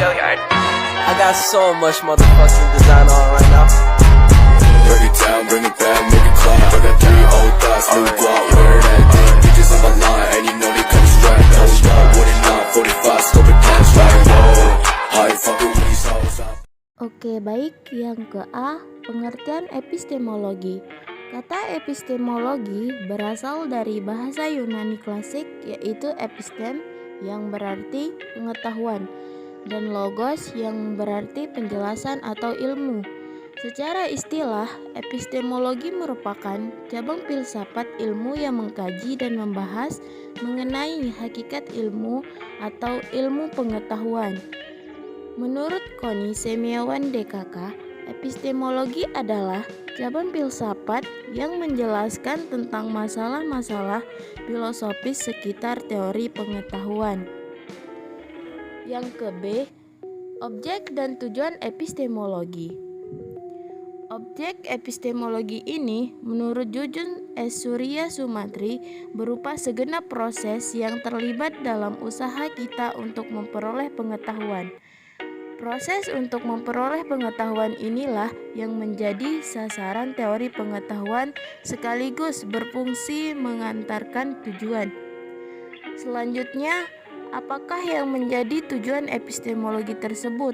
I got so much motherfucking design on right now. Break it down, bring it back, make it clap. I got 3 old thoughts, new guap, where that thing. Bitches on my line, and you know they come strapped. Hold up, what it not, 45, scope it cash like whoa. High fucking with these hoes. Oke, baik. Yang ke A, pengertian epistemologi. Kata epistemologi berasal dari bahasa Yunani klasik, yaitu epistem yang berarti pengetahuan dan logos yang berarti penjelasan atau ilmu. Secara istilah, epistemologi merupakan cabang filsafat ilmu yang mengkaji dan membahas mengenai hakikat ilmu atau ilmu pengetahuan. Menurut Connie Semiawan DKK, epistemologi adalah cabang filsafat yang menjelaskan tentang masalah-masalah filosofis sekitar teori pengetahuan. Yang ke B, objek dan tujuan epistemologi. Objek epistemologi ini menurut Jujun S. Surya Sumantri berupa segenap proses yang terlibat dalam usaha kita untuk memperoleh pengetahuan. Proses untuk memperoleh pengetahuan inilah yang menjadi sasaran teori pengetahuan sekaligus berfungsi mengantarkan tujuan. Selanjutnya, apakah yang menjadi tujuan epistemologi tersebut?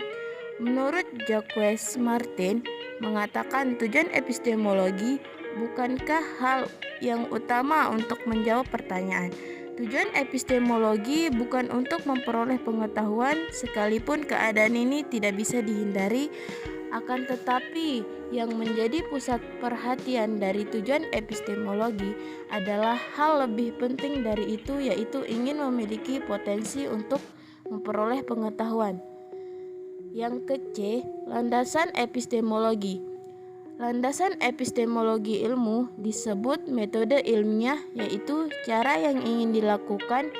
Menurut Jacques Martin mengatakan tujuan epistemologi bukankah hal yang utama untuk menjawab pertanyaan. Tujuan epistemologi bukan untuk memperoleh pengetahuan, sekalipun keadaan ini tidak bisa dihindari. Akan tetapi, yang menjadi pusat perhatian dari tujuan epistemologi adalah hal lebih penting dari itu, yaitu ingin memiliki potensi untuk memperoleh pengetahuan. Yang ke C, landasan epistemologi. Landasan epistemologi ilmu disebut metode ilmiah, yaitu cara yang ingin dilakukan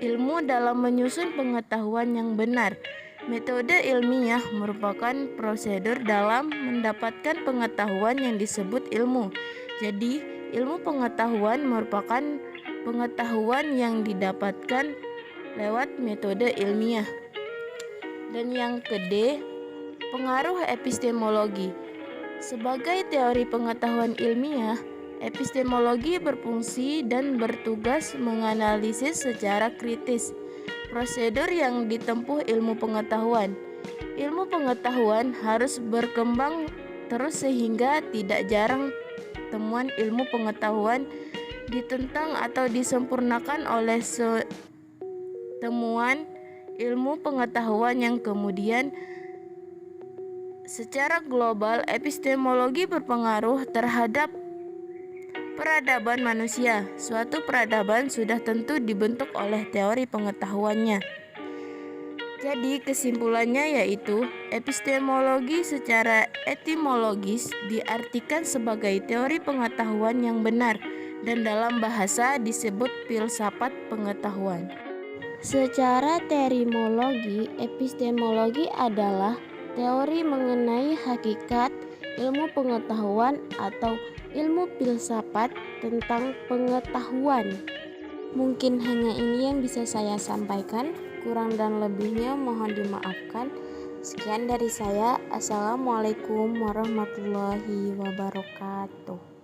ilmu dalam menyusun pengetahuan yang benar. Metode ilmiah merupakan prosedur dalam mendapatkan pengetahuan yang disebut ilmu. Jadi, ilmu pengetahuan merupakan pengetahuan yang didapatkan lewat metode ilmiah. Dan yang ke D, pengaruh epistemologi. Sebagai teori pengetahuan ilmiah, epistemologi berfungsi dan bertugas menganalisis secara kritis prosedur yang ditempuh ilmu pengetahuan. Ilmu pengetahuan harus berkembang terus sehingga tidak jarang temuan ilmu pengetahuan ditentang atau disempurnakan oleh temuan ilmu pengetahuan yang kemudian. Secara global, epistemologi berpengaruh terhadap peradaban manusia. Suatu peradaban sudah tentu dibentuk oleh teori pengetahuannya. Jadi kesimpulannya yaitu epistemologi secara etimologis diartikan sebagai teori pengetahuan yang benar dan dalam bahasa disebut filsafat pengetahuan. Secara terminologi, epistemologi adalah teori mengenai hakikat ilmu pengetahuan atau ilmu filsafat tentang pengetahuan. Mungkin hanya ini yang bisa saya sampaikan, kurang dan lebihnya mohon dimaafkan. Sekian dari saya. Assalamualaikum warahmatullahi wabarakatuh.